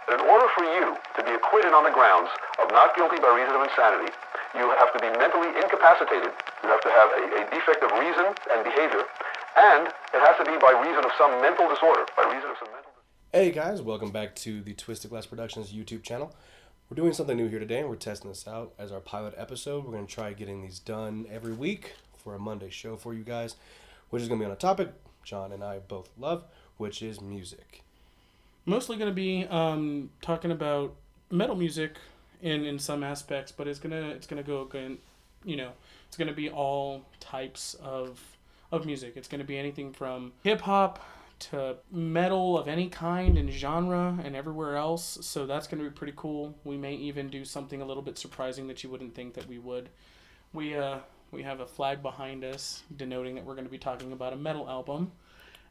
that in order for you to be acquitted on the grounds of not guilty by reason of insanity, you have to be mentally incapacitated, you have to have a defect of reason and behavior, and it has to be by reason of some mental disorder, Hey guys, welcome back to the Twisted Glass Productions YouTube channel. We're doing something new here today, and we're testing this out as our pilot episode. We're going to try getting these done every week for a Monday show for you guys, which is going to be on a topic John and I both love, which is music. Mostly going to be talking about metal music in some aspects, but it's gonna go, you know, it's gonna be all types of music. It's gonna be anything from hip hop to metal of any kind and genre and everywhere else. So that's gonna be pretty cool. We may even do something a little bit surprising that you wouldn't think that we would. We have a flag behind us denoting that we're gonna be talking about a metal album.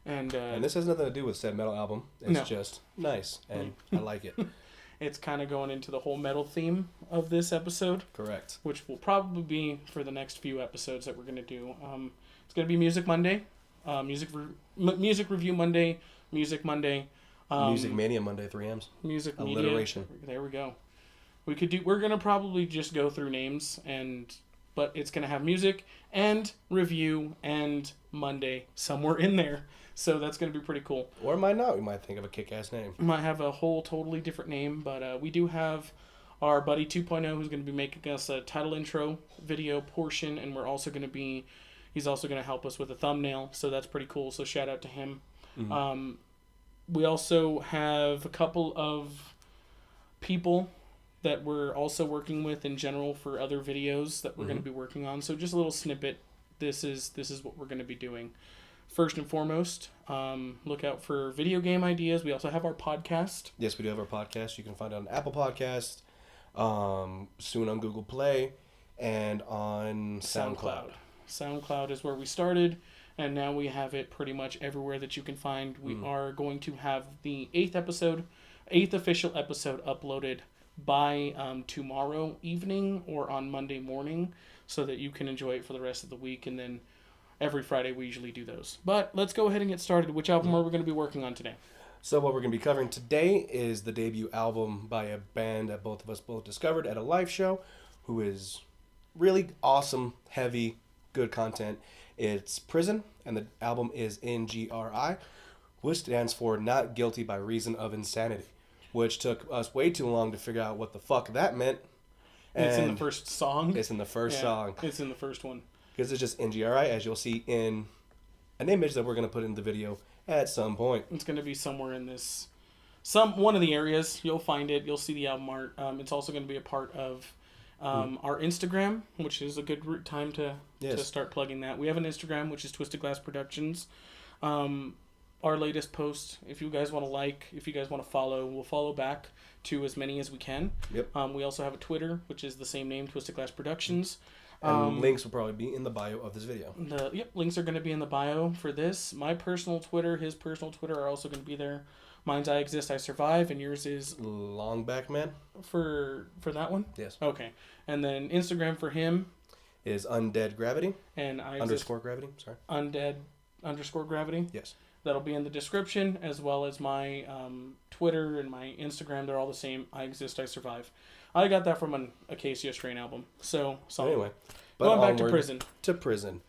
And this has nothing to do with said metal album. It's just nice, and I like it. It's kind of going into the whole metal theme of this episode. Correct. Which will probably be for the next few episodes that we're going to do. It's going to be Music Monday, Music Review Monday, Music Monday. Music Mania Monday, 3Ms. Music Alliteration. Media. There we go. We're going to probably just go through names, but it's going to have music and review and Monday somewhere in there. So that's going to be pretty cool. Or it might not. We might think of a kick-ass name. Might have a whole totally different name, but we do have our buddy 2.0 who's going to be making us a title intro video portion, and he's also going to help us with a thumbnail, so that's pretty cool. So shout out to him. Mm-hmm. We also have a couple of people that we're also working with in general for other videos that we're going to be working on. So just a little snippet. This is what we're going to be doing. First and foremost, look out for video game ideas. We also have our podcast. Yes, we do have our podcast. You can find it on Apple Podcasts, soon on Google Play, and on SoundCloud. SoundCloud is where we started, and now we have it pretty much everywhere that you can find. We are going to have the eighth official episode uploaded by tomorrow evening or on Monday morning, so that you can enjoy it for the rest of the week, and then every Friday we usually do those. But let's go ahead and get started. Which album are we going to be working on today? So what we're going to be covering today is the debut album by a band that both of us discovered at a live show, who is really awesome, heavy, good content. It's Prison, and the album is NGRI, which stands for Not Guilty by Reason of Insanity, which took us way too long to figure out what the fuck that meant. And it's in the first song? It's in the first song. It's in the first one. Because it's just NGRI, as you'll see in an image that we're going to put in the video at some point. It's going to be somewhere in one of the areas. You'll find it. You'll see the album art. It's also going to be a part of our Instagram, which is a good time to start plugging that. We have an Instagram, which is Twisted Glass Productions. Our latest post, if you guys want to if you guys want to follow, we'll follow back to as many as we can. Yep. We also have a Twitter, which is the same name, Twisted Glass Productions. And links will probably be in the bio of this video. Links are going to be in the bio for this. My personal Twitter, his personal Twitter are also going to be there. Mine's I Exist, I Survive, and yours is... Longback Man. For that one? Yes. Okay. And then Instagram for him... is Undead Gravity. And I Underscore Gravity, sorry. Undead underscore Gravity. Yes. That'll be in the description, as well as my Twitter and my Instagram. They're all the same. I Exist, I Survive. I got that from an Acacia Strain album. So anyway, going back to Prison.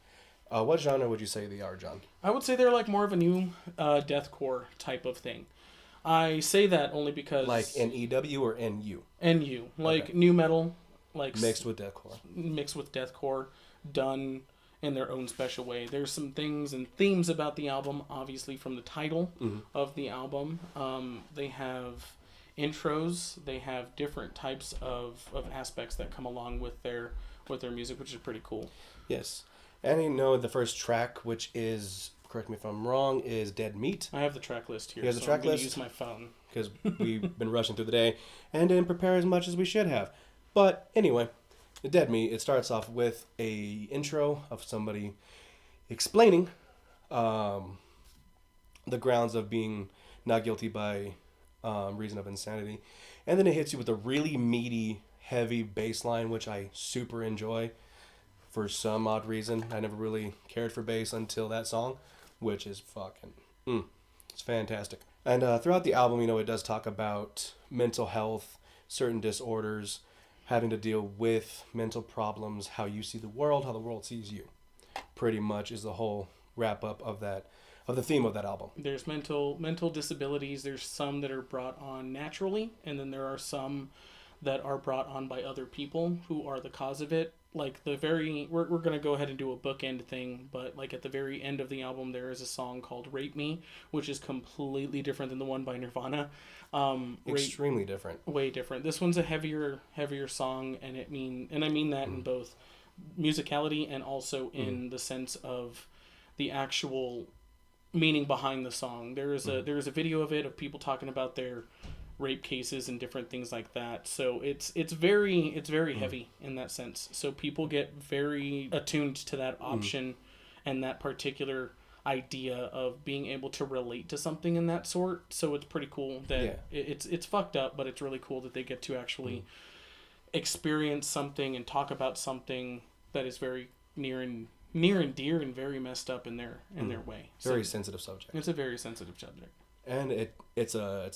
What genre would you say they are, John? I would say they're like more of a new deathcore type of thing. I say that only because... Like N-E-W or N-U? N-U. Like new metal. Like mixed with deathcore. Done in their own special way. There's some things and themes about the album, obviously from the title of the album. They have intros. They have different types of aspects that come along with their music, which is pretty cool. Yes. And you know the first track, which is, correct me if I'm wrong, is Dead Meat. I have the track list here. Here's the track list. I'm going to use my phone. Because we've been rushing through the day and didn't prepare as much as we should have. But anyway, the Dead Meat, it starts off with a intro of somebody explaining the grounds of being not guilty by reason of insanity. And then it hits you with a really meaty, heavy bass line, which I super enjoy. For some odd reason, I never really cared for bass until that song, which is fucking, it's fantastic. And throughout the album, it does talk about mental health, certain disorders, having to deal with mental problems, how you see the world, how the world sees you. Pretty much is the whole wrap up of the theme of that album. There's mental disabilities. There's some that are brought on naturally, and then there are some that are brought on by other people who are the cause of it. Like we're gonna go ahead and do a bookend thing, but like at the very end of the album, there is a song called "Rape Me," which is completely different than the one by Nirvana. Extremely different. Way different. This one's a heavier song, and I mean that in both musicality and also in the sense of the actual meaning behind the song. There is a video of it of people talking about their rape cases and different things like that. So it's very heavy in that sense. So people get very attuned to that option and that particular idea of being able to relate to something in that sort. So it's pretty cool that it's fucked up, but it's really cool that they get to actually experience something and talk about something that is very near and dear and very messed up in their way. Very sensitive subject. It's a very sensitive subject. And it's a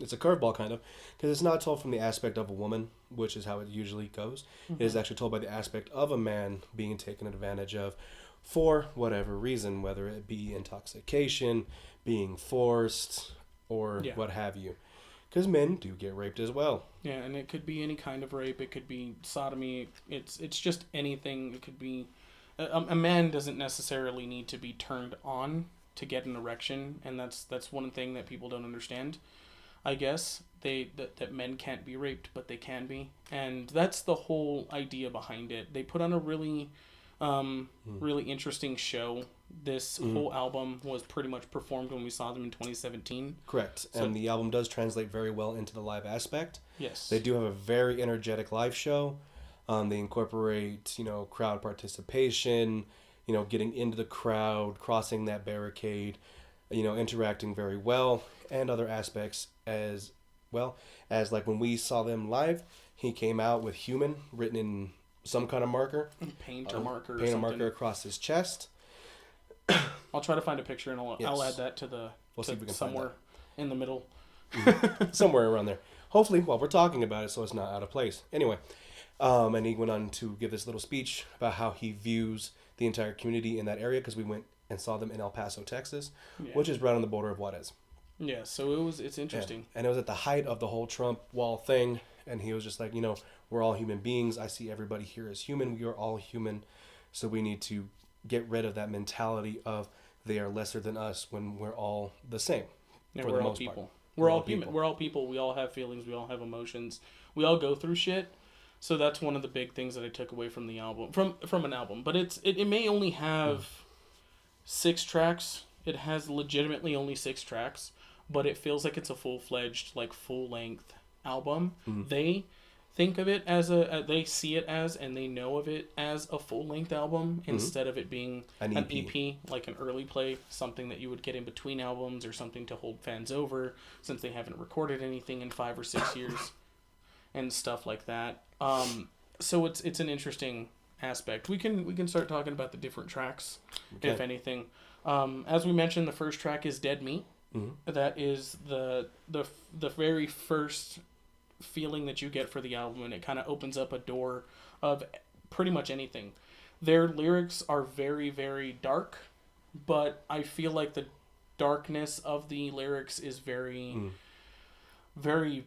curveball kind of, because it's not told from the aspect of a woman, which is how it usually goes. It is actually told by the aspect of a man being taken advantage of for whatever reason, whether it be intoxication, being forced, or what have you. Because men do get raped as well. Yeah, and it could be any kind of rape. It could be sodomy. It's just anything. It could be... A man doesn't necessarily need to be turned on to get an erection, and that's one thing that people don't understand. I guess that men can't be raped, but they can be, and that's the whole idea behind it. They put on a really interesting show. This whole album was pretty much performed when we saw them in 2017. Correct, and the album does translate very well into the live aspect. Yes, they do have a very energetic live show. They incorporate, crowd participation, getting into the crowd, crossing that barricade, interacting very well, and other aspects as well as like when we saw them live, he came out with human written in some kind of marker. Paint or marker across his chest. I'll try to find a picture and I'll add that to the see if we can somewhere in the middle. Somewhere around there. Hopefully while we're talking about it so it's not out of place. Anyway. And he went on to give this little speech about how he views the entire community in that area, because we went and saw them in El Paso, Texas, which is right on the border of Juarez. Yeah, so it's interesting. And it was at the height of the whole Trump wall thing, and he was just like, we're all human beings. I see everybody here as human. We are all human, so we need to get rid of that mentality of they are lesser than us when we're all the same. Yeah, we're all people. We're all human. We're all people. We all have feelings. We all have emotions. We all go through shit. So that's one of the big things that I took away from the album, from an album. But it may only have 6 tracks. It has legitimately only 6 tracks, but it feels like it's a full-fledged, like full-length album. They think of it as they see it as, and they know of it as a full-length album instead of it being an EP, like an early play, something that you would get in between albums or something to hold fans over since they haven't recorded anything in 5 or 6 years and stuff like that. So it's an interesting aspect. We can start talking about the different tracks, if anything. As we mentioned, the first track is Dead Meat. That is the very first feeling that you get for the album, and it kind of opens up a door of pretty much anything. Their lyrics are very, very dark, but I feel like the darkness of the lyrics is very, very...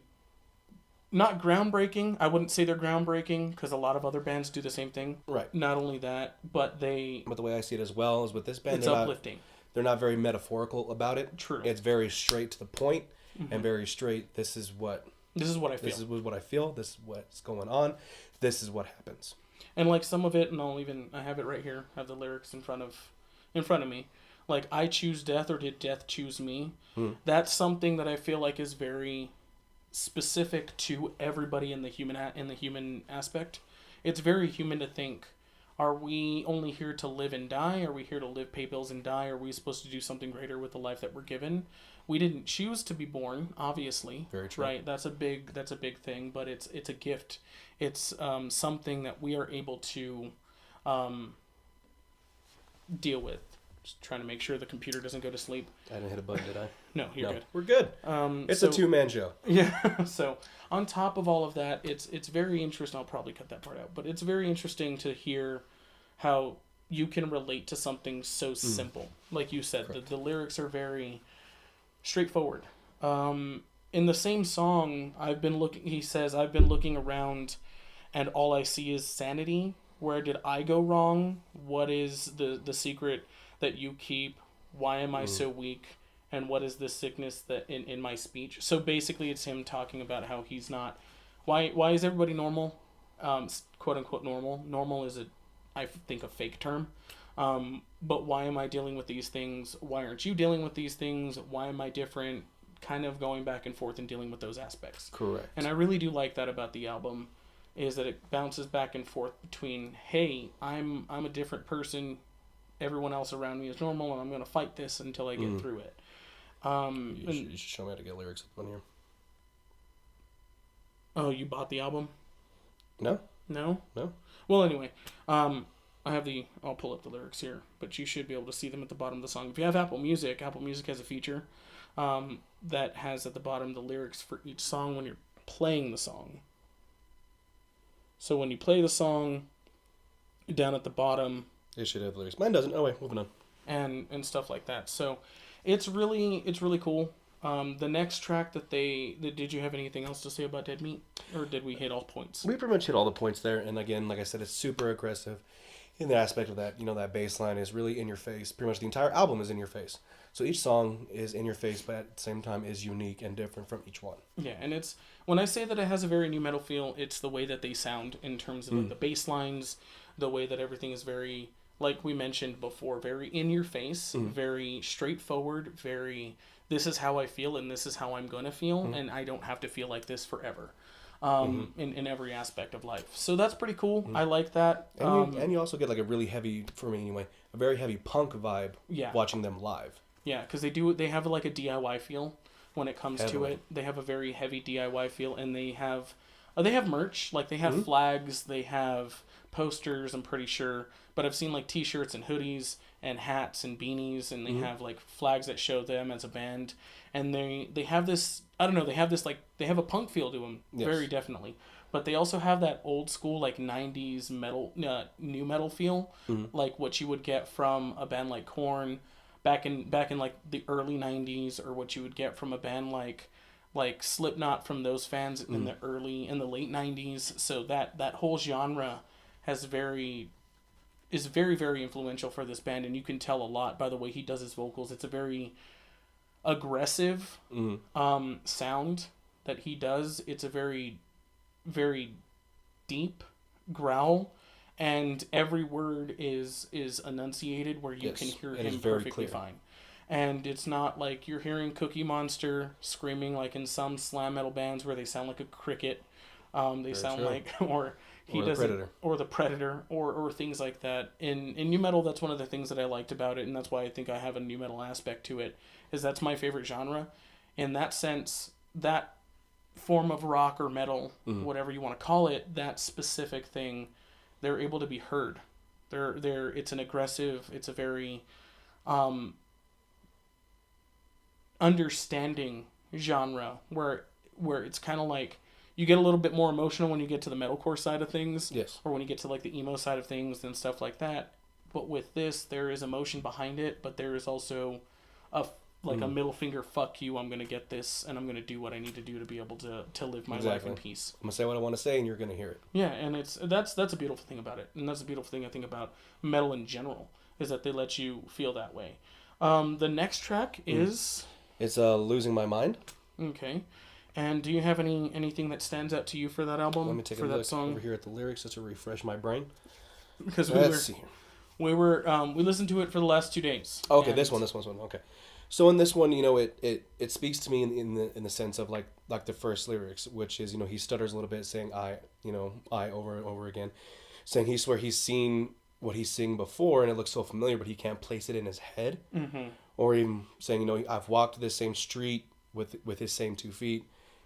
not groundbreaking. I wouldn't say they're groundbreaking because a lot of other bands do the same thing. Right. Not only that, but the way I see it as well is with this band, it's uplifting. They're not very metaphorical about it. True. It's very straight to the point and very straight. This is what I feel. This is what I feel. This is what's going on. This is what happens. And like some of it, and I have it right here. I have the lyrics in front of me. Like, I choose death, or did death choose me? That's something that I feel like is very specific to everybody in the human aspect. It's very human to think, are we only here to live and die? Are we here to live, pay bills, and die? Are we supposed to do something greater with the life that we're given? We didn't choose to be born, obviously. Very true. Right? That's a big thing, but it's a gift. It's something that we are able to deal with Just trying to make sure the computer doesn't go to sleep. I didn't hit a button, did I? No, you're good. We're good. It's a two-man show. Yeah. So on top of all of that, it's very interesting. I'll probably cut that part out, but it's very interesting to hear how you can relate to something so simple. Like you said, the lyrics are very straightforward. In the same song, he says, I've been looking around and all I see is sanity. Where did I go wrong? What is the secret that you keep? Why am I so weak? And what is the sickness that in my speech? So basically it's him talking about how he's not... Why is everybody normal? Quote unquote normal. Normal is I think a fake term. But why am I dealing with these things? Why aren't you dealing with these things? Why am I different? Kind of going back and forth and dealing with those aspects. Correct. And I really do like that about the album, is that it bounces back and forth between, hey, I'm a different person, everyone else around me is normal, and I'm going to fight this until I get through it. You should show me how to get lyrics on here. Oh, you bought the album? No. No? No. Well, anyway, I'll pull up the lyrics here, but you should be able to see them at the bottom of the song. If you have Apple Music has a feature that has at the bottom the lyrics for each song when you're playing the song. So when you play the song, down at the bottom... It should have lyrics. Mine doesn't. Oh, wait, moving on. And stuff like that. So it's really cool. The next track did you have anything else to say about Dead Meat? Or did we hit all points? We pretty much hit all the points there. And again, like I said, it's super aggressive in the aspect of that. That bass line is really in your face. Pretty much the entire album is in your face. So each song is in your face, but at the same time is unique and different from each one. Yeah, and it's... When I say that it has a very new metal feel, it's the way that they sound in terms of the bass lines, the way that everything is very, like we mentioned before, very in your face, very straightforward, very, this is how I feel and this is how I'm going to feel, and I don't have to feel like this forever in every aspect of life. So that's pretty cool. I like that. And you also get like a really heavy, for me anyway, a very heavy punk vibe watching them live. Yeah, because they have like a DIY feel. When it comes to it, they have a very heavy DIY feel, and they have merch, like they have flags, they have posters, I'm pretty sure, but I've seen like t-shirts and hoodies and hats and beanies, and they have like flags that show them as a band, and they have this, I don't know, they have this like, they have a punk feel to them, very definitely, but they also have that old school like 90s metal, new metal feel, like what you would get from a band like Korn, back in like the early 90s, or what you would get from a band like Slipknot from those fans in the late 90s. So that whole genre is very influential for this band, and you can tell a lot by the way he does his vocals. It's a very aggressive sound that he does. It's a very, very deep growl. And every word is enunciated where you can hear him perfectly fine. And it's not like you're hearing Cookie Monster screaming like in some slam metal bands where they sound like a cricket. They sound like, or the Predator, or things like that. In new metal, that's one of the things that I liked about it, and that's why I think I have a new metal aspect to it, is that's my favorite genre. In that sense, that form of rock or metal, whatever you want to call it, that specific thing, they're able to be heard. It's an aggressive, it's a very understanding genre where it's kind of like you get a little bit more emotional when you get to the metalcore side of things, or when you get to like the emo side of things and stuff like that. But with this, there is emotion behind it, but there is also a middle finger, fuck you, I'm going to get this, and I'm going to do what I need to do to be able to live my life in peace. I'm going to say what I want to say, and you're going to hear it. Yeah, and that's a beautiful thing about it. And that's a beautiful thing I think about metal in general, is that they let you feel that way. The next track is... It's Losing My Mind. Okay. And do you have anything that stands out to you for that album? Let me take a look over here at the lyrics just to refresh my brain. Because we listened to it for the last 2 days. Okay, this one. Okay. So in this one, it speaks to me in the sense of like the first lyrics, which is, he stutters a little bit, saying I over and over again, saying he's seen what he's seeing before and it looks so familiar, but he can't place it in his head. Or even saying, I've walked this same street with his same 2 feet,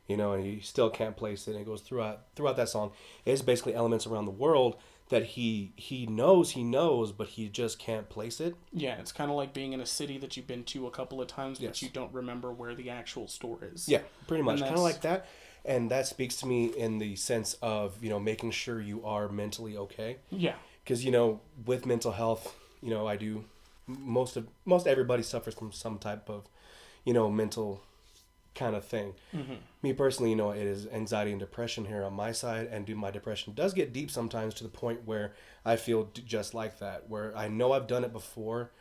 and he still can't place it. And it goes throughout that song. It's basically elements around the world that he knows, but he just can't place it. Yeah, it's kind of like being in a city that you've been to a couple of times, Yes. but you don't remember where the actual store is. Yeah, pretty much. And Kind of like that. And that speaks to me in the sense of, making sure you are mentally okay. Yeah. Because, with mental health, I do, most everybody suffers from some type of, mental kind of thing. Mm-hmm. Me personally, it is anxiety and depression here on my side, and my depression does get deep sometimes to the point where I feel just like that, where I know I've done it before,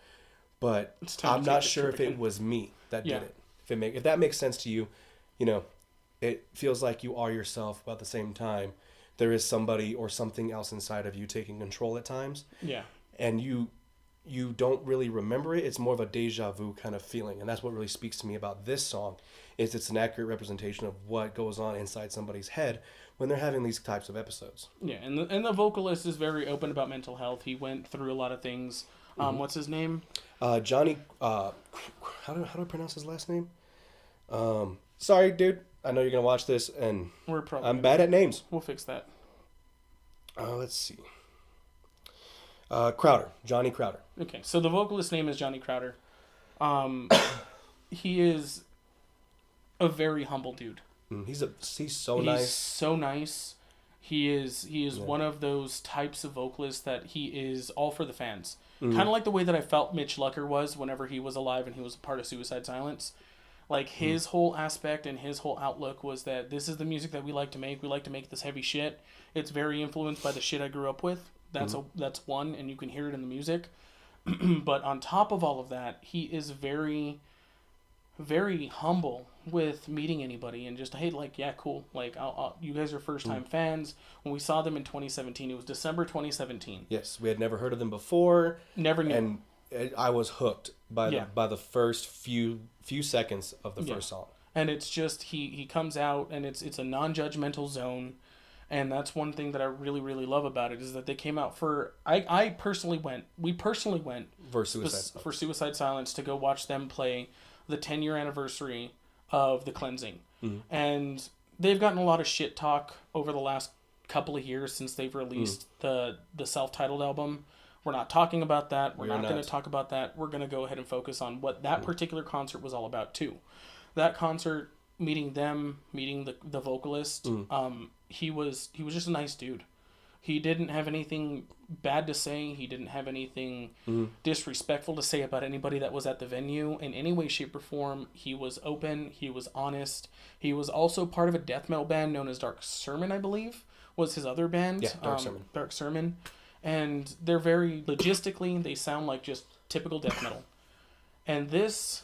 but I'm not sure if it was me that did it. If that makes sense to you, it feels like you are yourself, but at the same time, there is somebody or something else inside of you taking control at times. Yeah. And you don't really remember it. It's more of a deja vu kind of feeling, and that's what really speaks to me about this song. Is it's an accurate representation of what goes on inside somebody's head when they're having these types of episodes. Yeah, and the vocalist is very open about mental health. He went through a lot of things. What's his name? Johnny. How do I pronounce his last name? Sorry, dude. I know you're gonna watch this, and I'm bad at names. We'll fix that. Let's see. Crowder. Johnny Crowder. Okay, so the vocalist's name is Johnny Crowder. He is a very humble dude. He's so He's nice. so nice. He is one of those types of vocalists that he is all for the fans. Kind of like the way that I felt Mitch Lucker was whenever he was alive and he was a part of Suicide Silence. Like his whole aspect and his whole outlook was that this is the music that we like to make. We like to make this heavy shit. It's very influenced by the shit I grew up with. That's one, and you can hear it in the music. But on top of all of that, he is very, very humble with meeting anybody and just, hey, like, yeah, cool. Like, you guys are first-time fans. When we saw them in 2017, it was December 2017. Yes, we had never heard of them before. Never knew. And I was hooked by the first few seconds of the first song. And it's just, he comes out, and it's a non-judgmental zone. And that's one thing that I really, really love about it, is that they came out for... we personally went for Suicide Silence to go watch them play the 10-year anniversary of The Cleansing. And they've gotten a lot of shit talk over the last couple of years since they've released the self-titled album. We're not talking about that. We're not going to talk about that. We're going to go ahead and focus on what that particular concert was all about, too. That concert, meeting the vocalist, he was just a nice dude. He didn't have anything bad to say. He didn't have anything disrespectful to say about anybody that was at the venue in any way, shape, or form. He was open. He was honest. He was also part of a death metal band known as Dark Sermon, I believe, was his other band. Yeah, Dark Sermon. Dark Sermon. And they're very, logistically, they sound like just typical death metal. And this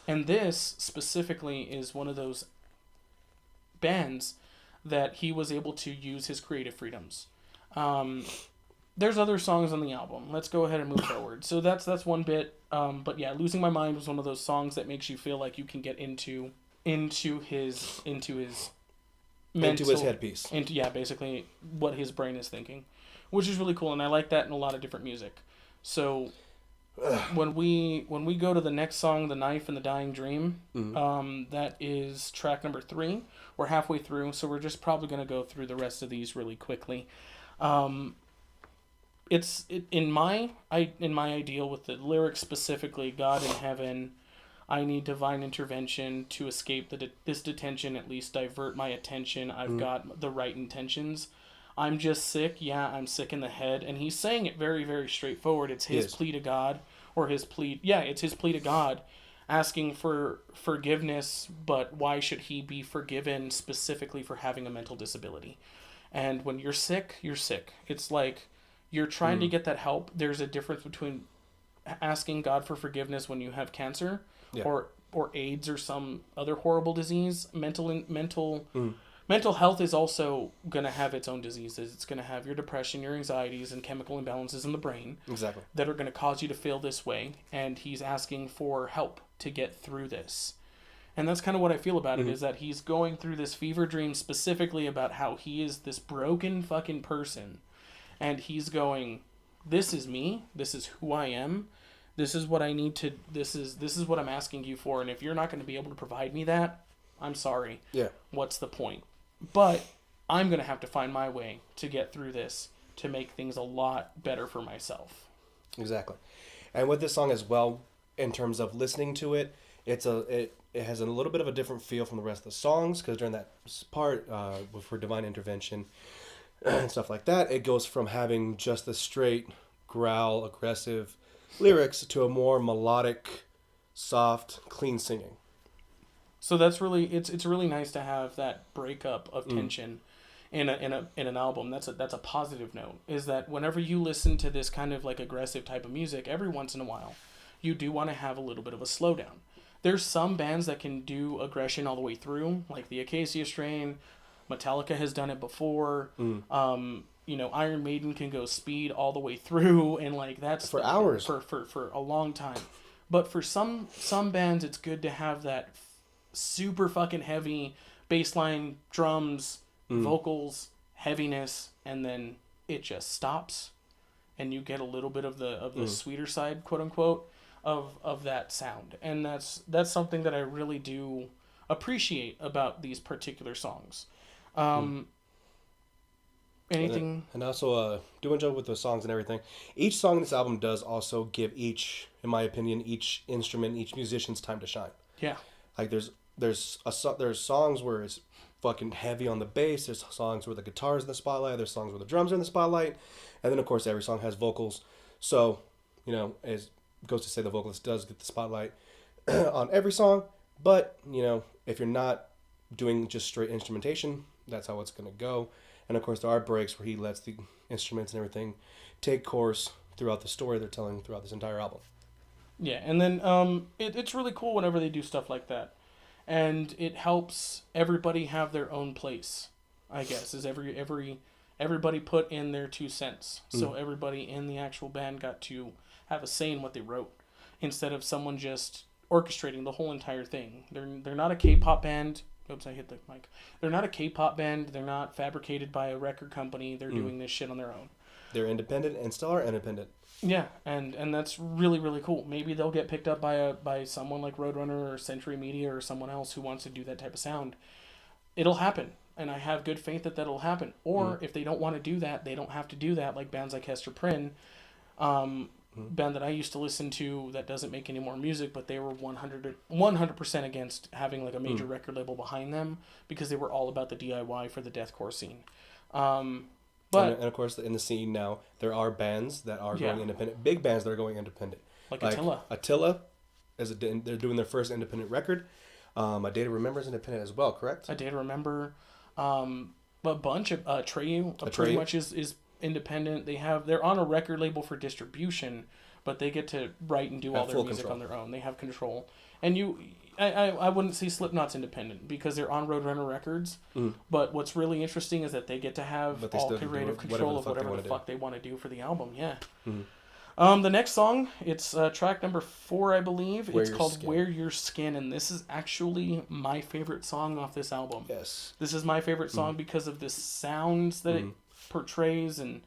specifically is one of those bands that he was able to use his creative freedoms. There's other songs on the album. Let's go ahead and move forward. So that's one bit. But yeah, Losing My Mind was one of those songs that makes you feel like you can get into his headpiece. Basically what his brain is thinking, which is really cool, and I like that in a lot of different music. So when we go to the next song, The Knife and the Dying Dream, that is track number 3. We're halfway through, so we're just probably going to go through the rest of these really quickly. In my ideal with the lyrics specifically, God in heaven, I need divine intervention to escape this detention, at least divert my attention. I've got the right intentions. I'm just sick. Yeah, I'm sick in the head. And he's saying it very, very straightforward. It's his plea to God, or his plea. Yeah, it's his plea to God, asking for forgiveness, but why should he be forgiven specifically for having a mental disability? And when you're sick, you're sick. It's like you're trying to get that help. There's a difference between asking God for forgiveness when you have cancer or AIDS or some other horrible disease. Mental health is also going to have its own diseases. It's going to have your depression, your anxieties, and chemical imbalances in the brain. Exactly. That are going to cause you to feel this way. And he's asking for help to get through this. And that's kind of what I feel about it, is that he's going through this fever dream specifically about how he is this broken fucking person. And he's going, this is me. This is who I am. This is what I need to, this is what I'm asking you for. And if you're not going to be able to provide me that, I'm sorry. Yeah. What's the point? But I'm going to have to find my way to get through this. to make things a lot better for myself. Exactly. And with this song as well, in terms of listening to it, it has a little bit of a different feel from the rest of the songs, because during that part for Divine Intervention and stuff like that, it goes from having just the straight growl, aggressive lyrics to a more melodic, soft, clean singing. So that's really it's really nice to have that breakup of tension in an album. That's a positive note. Is that whenever you listen to this kind of like aggressive type of music, every once in a while, you do want to have a little bit of a slowdown. There's some bands that can do aggression all the way through, like the Acacia Strain. Metallica has done it before. Iron Maiden can go speed all the way through, and like that's for hours, for a long time. But for some bands, it's good to have that super fucking heavy bassline, drums, vocals, heaviness, and then it just stops, and you get a little bit of the sweeter side, quote unquote, of that sound. And that's something that I really do appreciate about these particular songs. Anything? And also, doing job with the songs and everything. Each song in this album does also give each instrument, each musician's time to shine. Yeah. Like there's songs where it's fucking heavy on the bass. There's songs where the guitar's in the spotlight. There's songs where the drums are in the spotlight. And then, of course, every song has vocals. So, it goes to say the vocalist does get the spotlight on every song. But, if you're not doing just straight instrumentation, that's how it's going to go. And, of course, there are breaks where he lets the instruments and everything take course throughout the story they're telling throughout this entire album. Yeah, and then it's really cool whenever they do stuff like that. And it helps everybody have their own place, I guess, is everybody put in their 2 cents. So everybody in the actual band got to have a say in what they wrote, instead of someone just orchestrating the whole entire thing. They're not a K-pop band. Oops, I hit the mic. They're not a K-pop band. They're not fabricated by a record company. They're doing this shit on their own. They're independent and still are independent. Yeah, and that's really, really cool. Maybe they'll get picked up by someone like Roadrunner or Century Media or someone else who wants to do that type of sound. It'll happen, and I have good faith that that'll happen. Or if they don't want to do that, they don't have to do that, like bands like Hester Prynne, band that I used to listen to that doesn't make any more music, but they were 100% against having like a major record label behind them, because they were all about the DIY for the deathcore scene. But and of course, in the scene now, there are bands that are going independent. Big bands that are going independent. Like Attila. Attila, they're doing their first independent record. A Day to Remember is independent as well, correct? A Day to Remember. A bunch of Atreyu pretty much is independent. They're on a record label for distribution, but they get to write and do all their music on their own. They have control. And I wouldn't say Slipknot's independent, because they're on Roadrunner Records. But what's really interesting is that they get to have all creative control of whatever the fuck they want to do for the album. Yeah. The next song, it's track number 4, I believe. It's called Wear Your Skin, and this is actually my favorite song off this album. Yes. This is my favorite song because of the sounds that it portrays. And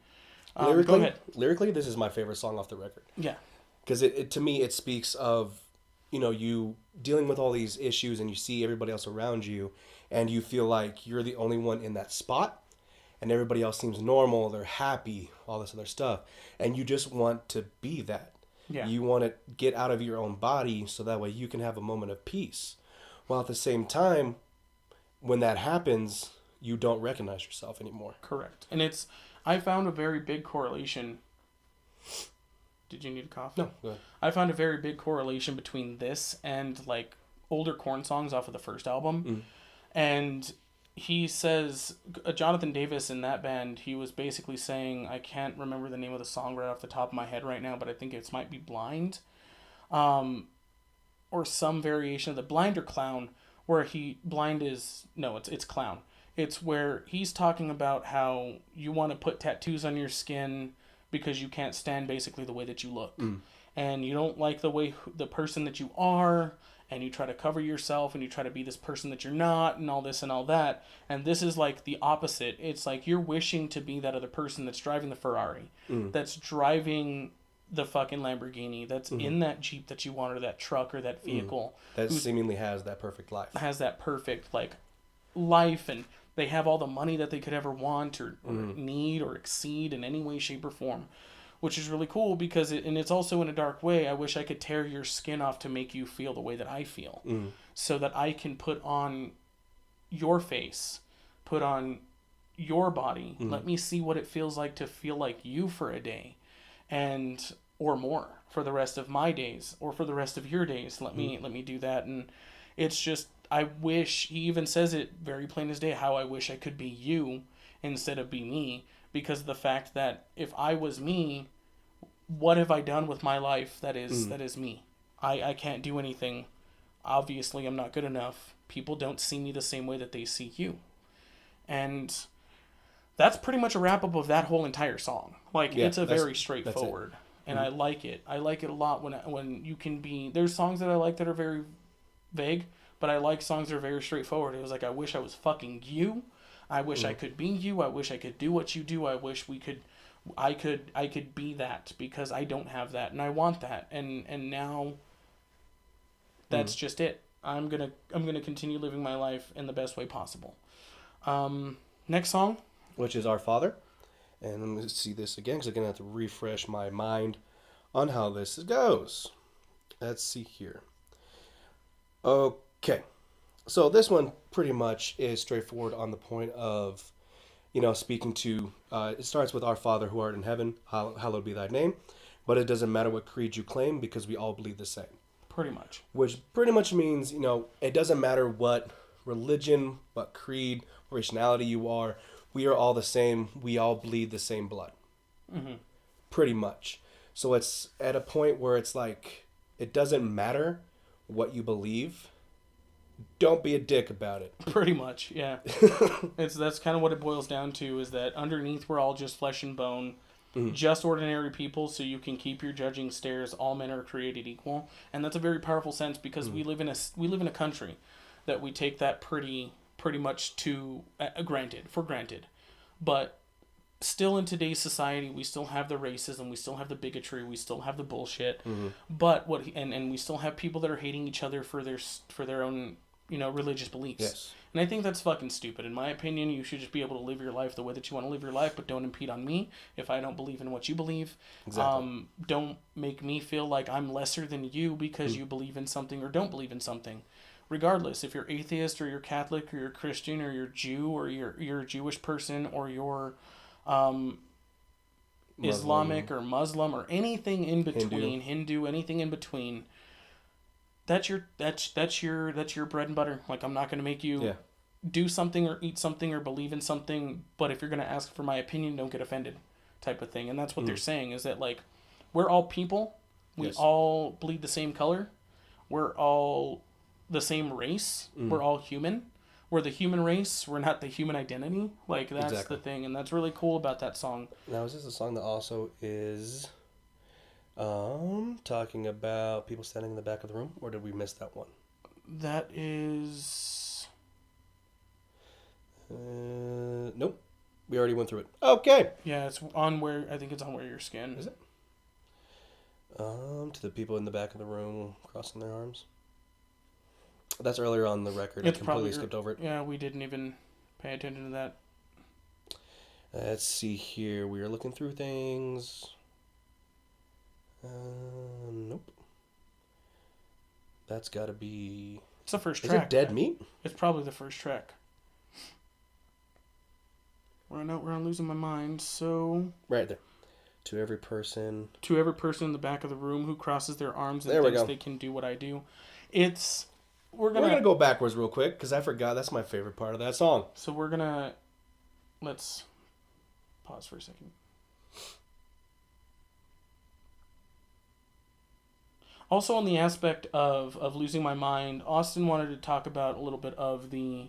lyrically, go ahead. Lyrically, this is my favorite song off the record. Yeah. Because it to me, it speaks of, you dealing with all these issues, and you see everybody else around you, and you feel like you're the only one in that spot, and everybody else seems normal, they're happy, all this other stuff, and you just want to be that. Yeah. You want to get out of your own body so that way you can have a moment of peace. While at the same time, when that happens, you don't recognize yourself anymore. Correct. And I found a very big correlation. Did you need a cough? No, go ahead. I found a very big correlation between this and like older Korn songs off of the first album. And he says, Jonathan Davis in that band, he was basically saying, I can't remember the name of the song right off the top of my head right now, but I think it might be Blind. Or some variation of the Blind or Clown, where it's Clown. It's where he's talking about how you want to put tattoos on your skin because you can't stand basically the way that you look. And you don't like the person that you are, and you try to cover yourself, and you try to be this person that you're not, and all this and all that. And this is like the opposite. It's like you're wishing to be that other person that's driving the Ferrari, that's driving the fucking Lamborghini, that's in that Jeep that you want, or that truck, or that vehicle. That seemingly has that perfect life. Has that perfect, like, life and They have all the money that they could ever want or need or exceed in any way, shape, or form, which is really cool because it's also in a dark way. I wish I could tear your skin off to make you feel the way that I feel, so that I can put on your face, put on your body. Let me see what it feels like to feel like you for a day, and or more for the rest of my days or for the rest of your days. Let me do that. And it's just, I wish, he even says it very plain as day, how I wish I could be you instead of be me, because of the fact that if I was me, what have I done with my life that is me? I can't do anything. Obviously, I'm not good enough. People don't see me the same way that they see you. And that's pretty much a wrap-up of that whole entire song. Like, it's a very straightforward. And I like it. I like it a lot when you can be... There's songs that I like that are very vague, but I like songs that are very straightforward. It was like, I wish I was fucking you. I wish I could be you. I wish I could do what you do. I wish we could... I could be that, because I don't have that, and I want that. And now that's just it. I'm gonna continue living my life in the best way possible. Next song, which is Our Father. And let me see this again, because I'm going to have to refresh my mind on how this goes. Let's see here. Okay. So this one pretty much is straightforward on the point of, speaking to, it starts with Our Father who art in heaven, hallowed be thy name. But it doesn't matter what creed you claim, because we all believe the same. Pretty much. Which pretty much means, it doesn't matter what religion, what creed, what rationality you are. We are all the same. We all bleed the same blood. Pretty much. So it's at a point where it's like, it doesn't matter what you believe. Don't be a dick about it. Pretty much, yeah. That's kind of what it boils down to, is that underneath we're all just flesh and bone, just ordinary people, so you can keep your judging stares. All men are created equal. And that's a very powerful sense, because we live in a country that we take that pretty much to granted. But still, in today's society, we still have the racism, we still have the bigotry, we still have the bullshit. But and we still have people that are hating each other for their own religious beliefs. Yes. And I think that's fucking stupid. In my opinion, you should just be able to live your life the way that you want to live your life, but don't impede on me if I don't believe in what you believe. Exactly. Don't make me feel like I'm lesser than you because you believe in something or don't believe in something. Regardless, if you're atheist or you're Catholic or you're Christian or you're Jew or you're a Jewish person or you're Islamic or Muslim or anything in between, Hindu, anything in between, that's your bread and butter. Like, I'm not going to make you do something or eat something or believe in something, but if you're going to ask for my opinion, don't get offended, type of thing. And that's what they're saying, is that, like, we're all people. We all bleed the same color. We're all the same race. We're all human. We're the human race. We're not the human identity. Like, that's the thing, and that's really cool about that song. Now, is this a song that also is talking about people standing in the back of the room, or did we miss that one? That is... Nope. We already went through it. Okay. Yeah, it's on Where... I think it's on Where Your Skin. Is it? To the people in the back of the room crossing their arms. That's earlier on the record. It's I completely skipped over it. Yeah, we didn't even pay attention to that. Let's see here. We are looking through things. Nope. That's got to be... It's the first Is track. it Dead Meat? It's probably the first track. We're on Losing My Mind, so... Right there. To every person in the back of the room who crosses their arms and thinks they can do what I do. We're gonna go backwards real quick, because I forgot that's my favorite part of that song. So let's pause for a second. Also, on the aspect of Losing My Mind, Austin wanted to talk about a little bit of the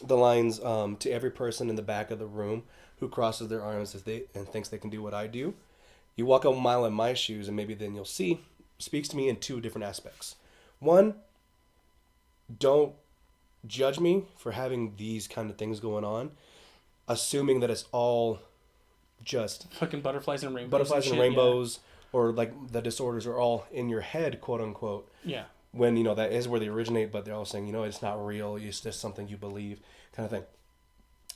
lines, to every person in the back of the room who crosses their arms and thinks they can do what I do. You walk a mile in my shoes, and maybe then you'll see, speaks to me in two different aspects. One, don't judge me for having these kind of things going on, assuming that it's all just fucking butterflies and rainbows. Butterflies and rainbows, or like the disorders are all in your head, quote unquote. Yeah. When, that is where they originate, but they're all saying, it's not real, it's just something you believe, kind of thing.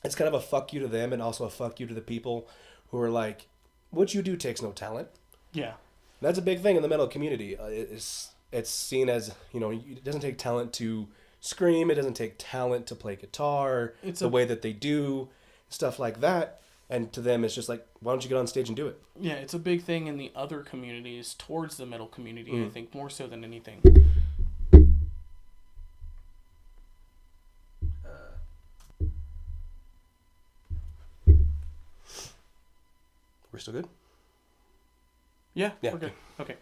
it's kind of a fuck you to them and also a fuck you to the people who are like, what you do takes no talent. Yeah. That's a big thing in the metal community. It's seen as, it doesn't take talent to scream. It doesn't take talent to play guitar the way that they do, stuff like that. And to them, it's just like, why don't you get on stage and do it? Yeah, it's a big thing in the other communities towards the metal community, I think, more so than anything. We're still good? Yeah, Yeah. we're good. Okay.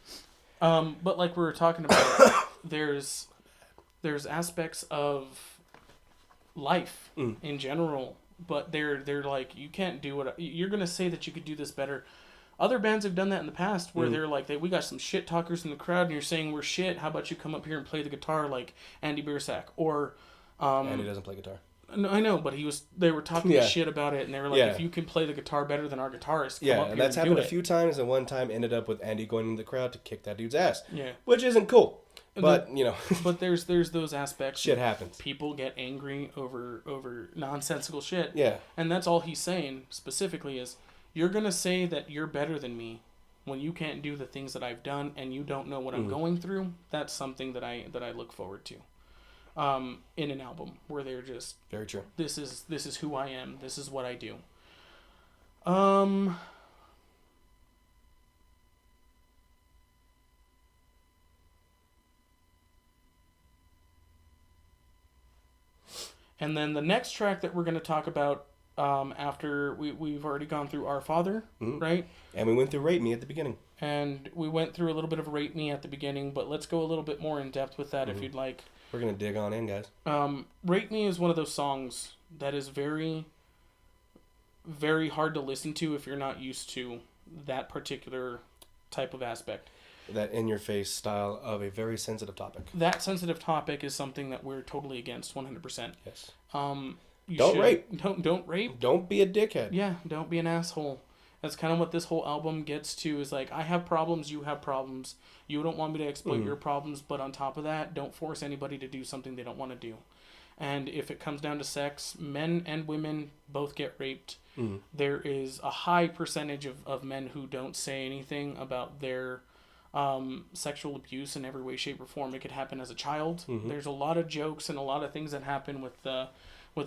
But like we were talking about, there's aspects of life in general, but they're like, you can't do what you're gonna say that you could do this better. Other bands have done that in the past where they're like, we got some shit talkers in the crowd, and you're saying we're shit. How about you come up here and play the guitar like Andy Biersack or Andy doesn't play guitar. No, I know, but they were talking shit about it, and they were like, if you can play the guitar better than our guitarist, come up here and that's and happened do a few times, and one time ended up with Andy going in the crowd to kick that dude's ass. Yeah. Which isn't cool. But, But there's those aspects. Shit happens. People get angry over nonsensical shit. Yeah. And that's all he's saying, specifically, is you're going to say that you're better than me when you can't do the things that I've done, and you don't know what I'm going through. That's something that I look forward to. In an album where they're just very true. This is who I am. This is what I do. And then the next track that we're going to talk about after we've already gone through Our Father, right? And we went through Rape Me at the beginning. And we went through a little bit of Rape Me at the beginning, but let's go a little bit more in depth with that if you'd like. We're going to dig on in, guys. Rape Me is one of those songs that is very, very hard to listen to if you're not used to that particular type of aspect. That in-your-face style of a very sensitive topic. That sensitive topic is something that we're totally against, 100%. Yes. Don't rape. Don't rape. Don't be a dickhead. Yeah, don't be an asshole. That's kind of what this whole album gets to, is like, I have problems, you have problems. You don't want me to exploit your problems, but on top of that, don't force anybody to do something they don't want to do. And if it comes down to sex, men and women both get raped. There is a high percentage of men who don't say anything about their sexual abuse in every way, shape, or form. It could happen as a child. There's a lot of jokes and a lot of things that happen with the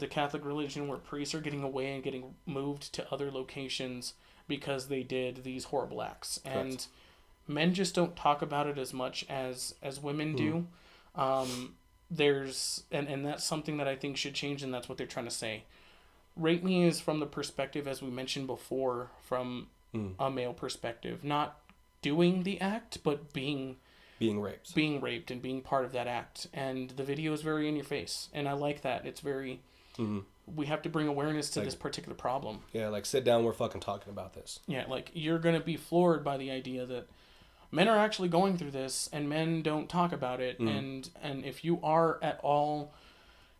Catholic religion where priests are getting away and getting moved to other locations because they did these horrible acts. And men just don't talk about it as much as women do. There's and that's something that I think should change, and that's what they're trying to say. Rape Me is from the perspective, as we mentioned before, from a male perspective, not doing the act, but being raped and being part of that act. And the video is very in your face, and I like that. It's very we have to bring awareness to this particular problem. Yeah, like, sit down, we're fucking talking about this. Yeah, like, you're gonna be floored by the idea that men are actually going through this, and men don't talk about it. And if you are at all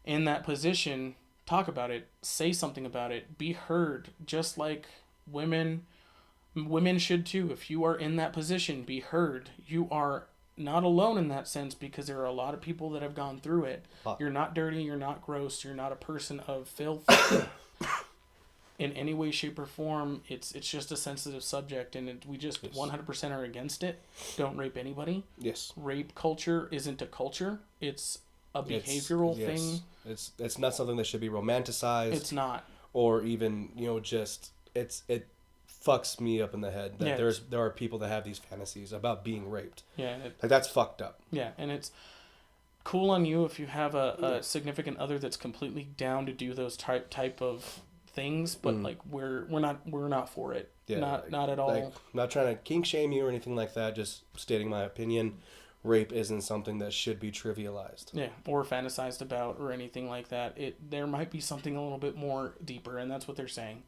in that position, talk about it, say something about it, be heard, just like women should too. If you are in that position, be heard. You are not alone in that sense, because there are a lot of people that have gone through it. You're not dirty, you're not gross, you're not a person of filth in any way, shape, or form. It's just a sensitive subject, and we just 100% are against it. Don't rape anybody. Yes. Rape culture isn't a culture. It's a behavioral thing. It's not something that should be romanticized. It's not. Or even, just it fucks me up in the head that there are people that have these fantasies about being raped. Yeah. Like, that's fucked up. Yeah, and it's cool on you if you have a significant other that's completely down to do those type of things, but like we're not for it. Yeah, not at all. Like, I'm not trying to kink shame you or anything like that, just stating my opinion. Rape isn't something that should be trivialized. Yeah, or fantasized about or anything like that. There might be something a little bit more deeper, and that's what they're saying.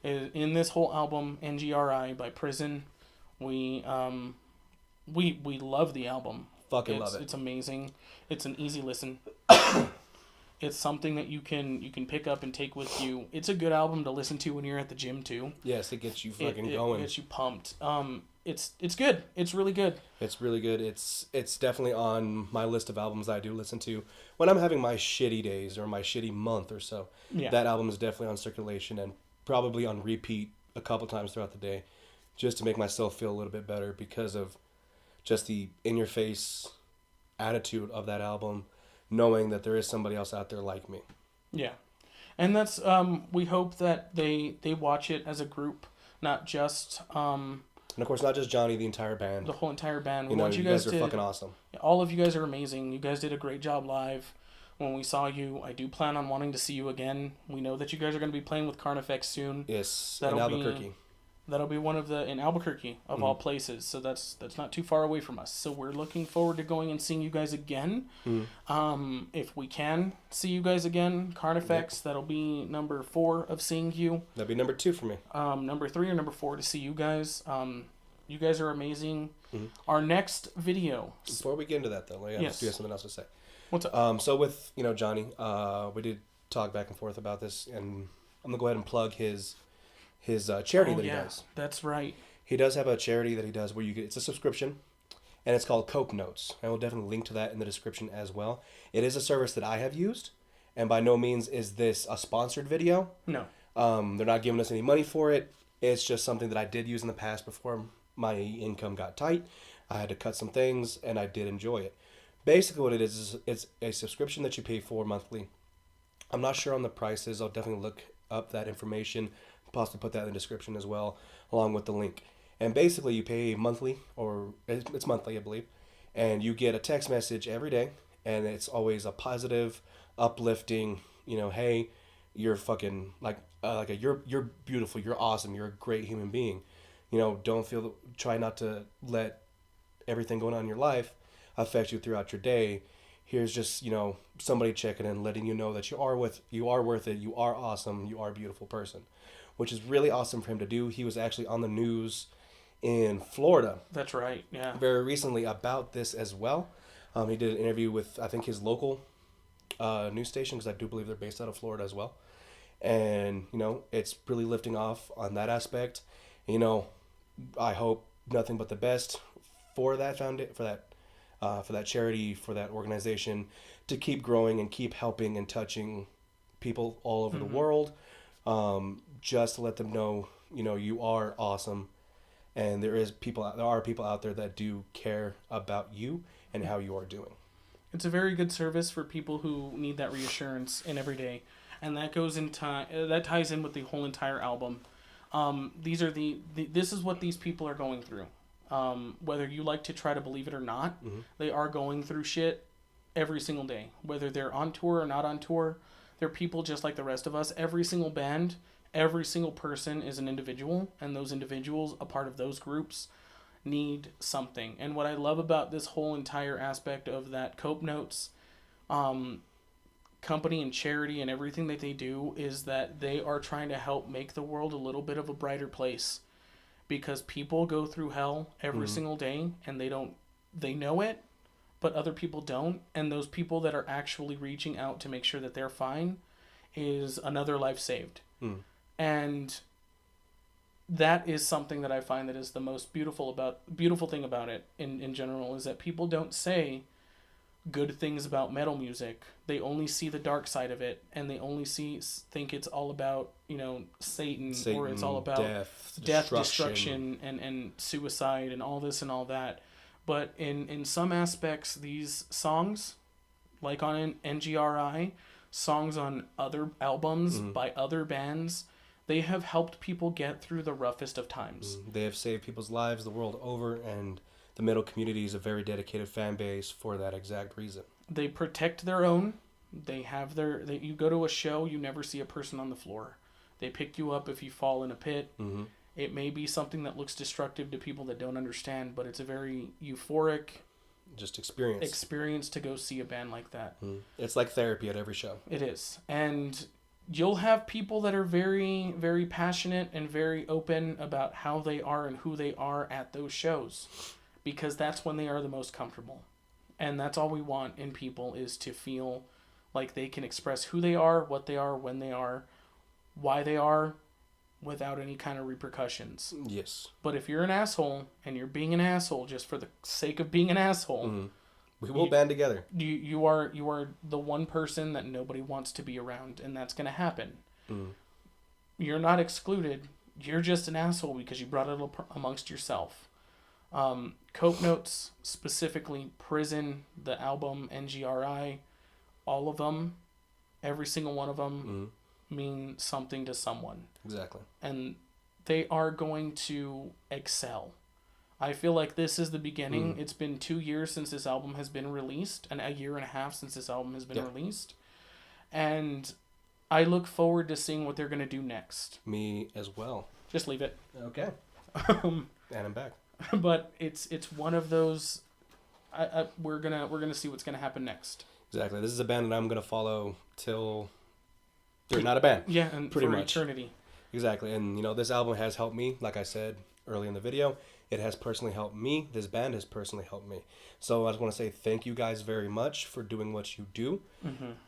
In this whole album, NGRI by Prison, we love the album. Fucking love it. It's amazing. It's an easy listen. It's something that you can pick up and take with you. It's a good album to listen to when you're at the gym too. Yes, it gets you fucking going. It gets you pumped. it's good. It's really good. It's really good. It's definitely on my list of albums that I do listen to when I'm having my shitty days or my shitty month or so. Yeah. That album is definitely on circulation and probably on repeat a couple times throughout the day, just to make myself feel a little bit better because of just the in-your-face attitude of that album, knowing that there is somebody else out there like me. Yeah. And that's we hope that they watch it as a group, not just And of course, not just Johnny, the entire band. the whole entire band. We You know, want you you guys guys are to fucking awesome. all of you guys are amazing. You guys did a great job live. When we saw you, I do plan on wanting to see you again. We know that you guys are going to be playing with Carnifex soon. Yes, That'll in Albuquerque. That'll be one of the in Albuquerque of all places. So that's not too far away from us. So we're looking forward to going and seeing you guys again. If we can see you guys again, Carnifex, that'll be number 4 of seeing you. That'd be number 2 for me. Number 3 or number 4 to see you guys. You guys are amazing. Our next video. Before we get into that, though, I Yes. do have something else to say. What's up? So with Johnny, we did talk back and forth about this, and I'm gonna go ahead and plug his charity that he does. That's right. He does have a charity that he does where it's a subscription, and it's called Cope Notes. I will definitely link to that in the description as well. It is a service that I have used, and by no means is this a sponsored video. No. They're not giving us any money for it. It's just something that I did use in the past before my income got tight. I had to cut some things, and I did enjoy it. Basically, what it is it's a subscription that you pay for monthly. I'm not sure on the prices. I'll definitely look up that information, possibly put that in the description as well, along with the link. And basically, you pay monthly, or it's monthly, I believe, and you get a text message every day, and it's always a positive, uplifting, hey, you're fucking you're beautiful, you're awesome, you're a great human being. Try not to let everything going on in your life affect you throughout your day. Here's just, somebody checking in, letting you know that you are worth it, you are awesome, you are a beautiful person, which is really awesome for him to do. He was actually on the news in Florida. That's right, yeah. Very recently about this as well. He did an interview with, I think, his local news station, because I do believe they're based out of Florida as well. And, it's really lifting off on that aspect. I hope nothing but the best for that for that charity, for that organization, to keep growing and keep helping and touching people all over the world. Just to let them know, you are awesome, and there are people out there that do care about you and how you are doing. It's a very good service for people who need that reassurance in every day, and that goes in that ties in with the whole entire album. This is what these people are going through. Whether you like to try to believe it or not, they are going through shit every single day. Whether they're on tour or not on tour, they're people just like the rest of us. Every single band, every single person is an individual, and those individuals, a part of those groups, need something. And what I love about this whole entire aspect of that Cope Notes company and charity and everything that they do is that they are trying to help make the world a little bit of a brighter place. Because people go through hell every single day, and they know it, but other people don't. And those people that are actually reaching out to make sure that they're fine is another life saved. And that is something that I find that is the most beautiful thing about it in general, is that people don't say good things about metal music. They only see the dark side of it, and they only think it's all about Satan, or it's all about death, destruction, and suicide, and all this and all that. But in some aspects, these songs, like on NGRI, songs on other albums by other bands, they have helped people get through the roughest of times. They have saved people's lives the world over, and the metal community is a very dedicated fan base for that exact reason. They protect their own. They have you go to a show, you never see a person on the floor. They pick you up if you fall in a pit. It may be something that looks destructive to people that don't understand, but it's a very euphoric experience to go see a band like that. It's like therapy at every show. It is. And you'll have people that are very, very passionate and very open about how they are and who they are at those shows, because that's when they are the most comfortable. And that's all we want in people, is to feel like they can express who they are, what they are, when they are, why they are, without any kind of repercussions. Yes. But if you're an asshole and you're being an asshole just for the sake of being an asshole, we will band together. You are the one person that nobody wants to be around, and that's going to happen. You're not excluded. You're just an asshole because you brought it up amongst yourself. Cope Notes, specifically Prison, the album, NGRI, all of them, every single one of them mean something to someone. Exactly. And they are going to excel. I feel like this is the beginning. It's been 2 years since this album has been released, and a year and a half since this album has been released. And I look forward to seeing what they're going to do next. Me as well. Just leave it. Okay. And I'm back. But it's one of those. We're gonna see what's gonna happen next. Exactly. This is a band that I'm gonna follow till they're not a band. Yeah, and pretty for much eternity. Exactly. And this album has helped me. Like I said earlier in the video, it has personally helped me. This band has personally helped me. So I just want to say thank you guys very much for doing what you do.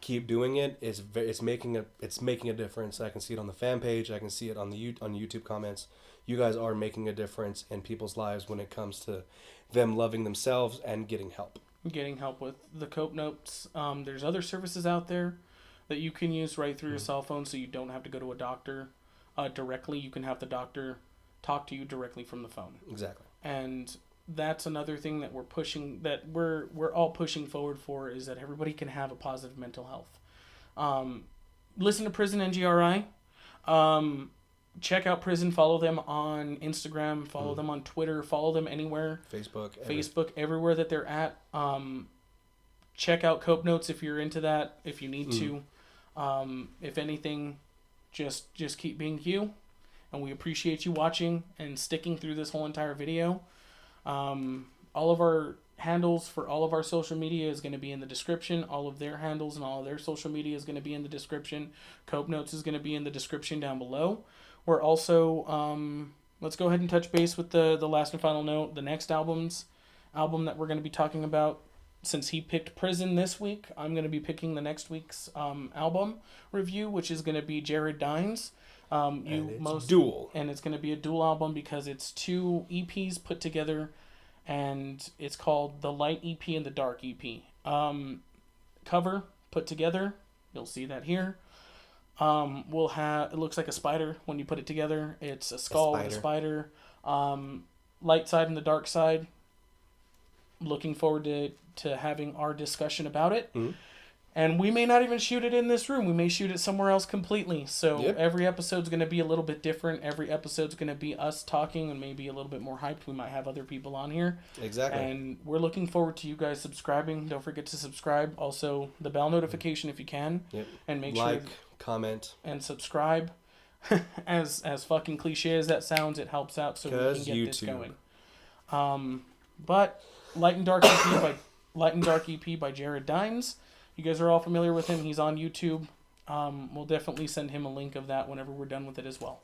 Keep doing it. It's making a difference. I can see it on the fan page. I can see it on YouTube comments. You guys are making a difference in people's lives when it comes to them loving themselves and getting help. Getting help with the Cope Notes. There's other services out there that you can use right through your cell phone, so you don't have to go to a doctor directly. You can have the doctor talk to you directly from the phone. Exactly. And that's another thing that we're pushing, that we're all pushing forward for, is that everybody can have a positive mental health. Listen to Prison NGRI. Check out Prison. Follow them on Instagram. Follow them on Twitter. Follow them anywhere. Facebook, everywhere that they're at. Check out Cope Notes if you're into that. If you need to. If anything, just keep being you. And we appreciate you watching and sticking through this whole entire video. All of our handles for all of our social media is going to be in the description. All of their handles and all of their social media is going to be in the description. Cope Notes is going to be in the description down below. We're also, let's go ahead and touch base with the last and final note. The next album that we're going to be talking about, since he picked Prison this week, I'm going to be picking the next week's album review, which is going to be Jared Dines. Dual. And it's going to be a dual album because it's 2 EPs put together, and it's called the Light EP and the Dark EP. Cover put together, you'll see that here. We'll have, it looks like a spider when you put it together. It's a skull with a spider. Light side and the dark side. Looking forward to having our discussion about it. And we may not even shoot it in this room. We may shoot it somewhere else completely. So every episode's going to be a little bit different. Every episode's going to be us talking and maybe a little bit more hyped. We might have other people on here. Exactly. And we're looking forward to you guys subscribing. Don't forget to subscribe. Also, the bell notification if you can. And make sure comment, and subscribe. as fucking cliche as that sounds, it helps out so we can get this going. But Light and Dark EP by Jared Dines. You guys are all familiar with him. He's on YouTube. We'll definitely send him a link of that whenever we're done with it as well.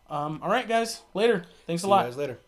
All right, guys. Later. Thanks a lot. See you guys later.